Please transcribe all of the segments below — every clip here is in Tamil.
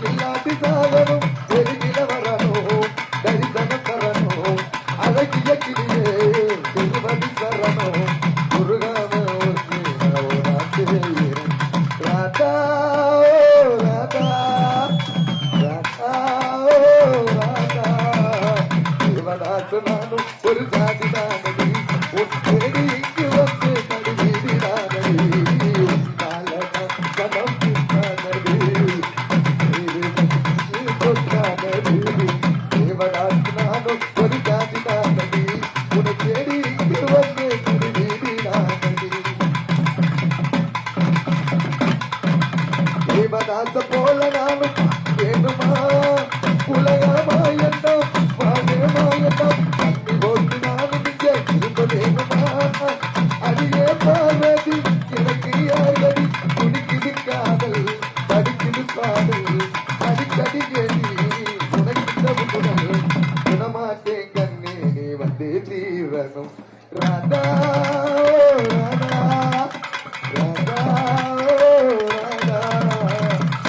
இல்லாட்டி சாகனும் பெருகில வரணும் தரிசனம் தரணும் அழகிய கிளியே திருவடி தரணும் முருகான ராதா ராதா ராதா ராதா தேவதாசு நானும் ஒரு ஜாதிதானடி உன் தேடி இங்கு வந்து கடிதீரானடி கனம் பின்னானடி தேவதாசு நானும் ஒரு ஜாதிதானடி உன்னை தேடி இங்கு வந்து கடிதீரானடி தேவதாச போல நானும் வேணுமா உலகமா எண்ணம் வாழமா எண்ணம் தண்ணி போட்டு நானும் இங்கே திரும்ப வேணுமா அடியே பார்வதி எனக்கு யாரடி துணிக்குது காதல் தடிக்குது பாடல் அடிக்கடி கேள்வி உனக்கிட்ட உடல் குணமாட்டேன் கண்ணே வந்து தீரணும் ராதா ராதா ராதா ராதா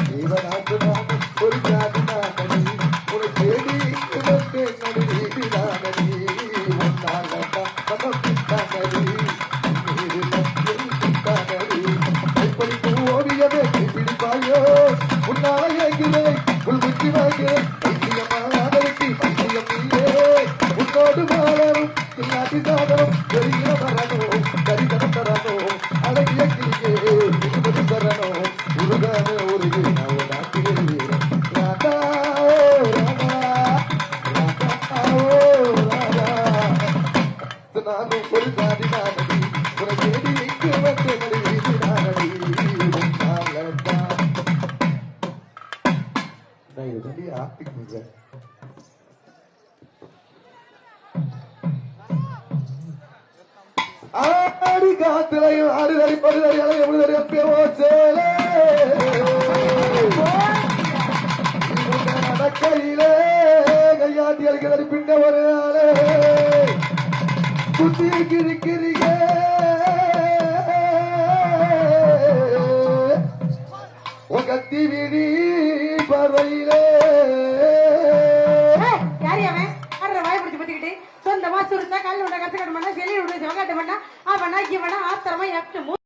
தேவதாசு நானும் ஒரு ஜாதி நானடி உன்னை தேடி வந்து நடுவீடானடி உன்னாலதான் மனம் பித்தானடி பித்தானடி கைப்பறிப்பு ஓவியமே பிடிப்பாயோ உன்னால ஏங்கிறேன் உள் புத்தி வாங்கிறேன் பைத்தியமானதற்கு பைத்தியம் இல்லே உன்னோடு வாழணும் இல்லாட்டி சாதனம் பெரிய வரணும் தரிசனம் தரணும் அழகிய கிளியே திருப்பதி தரணும் உருகான உருகு நான் நாட்டிலே ராதா ராதா ராதா நானும் ஒரு ஜாதி நானடி உன தேடி இங்கு வந்து நடுவீடு நானடி உன்னாலதான் நான் இது சொல்லி ஆப்பிக்குங்க ஆடி காத்துலையும் ஆடுதறி படுதறி அலைய விடுதறி அப்போ சேலே நடக்கையிலே கையாட்டி அடிக்கிறதறி பின்ன ஒரு ஆளே குத்தி கிரிக்கிறீங்க உங்க திவிடி பார்வையிலே சொந்தமா சுருத்தா கல் உண்ட கத்து கட்ட மாட்டா செல்லி விட சிவகாட்ட மாட்டா அவனா இவனா ஆத்திரமா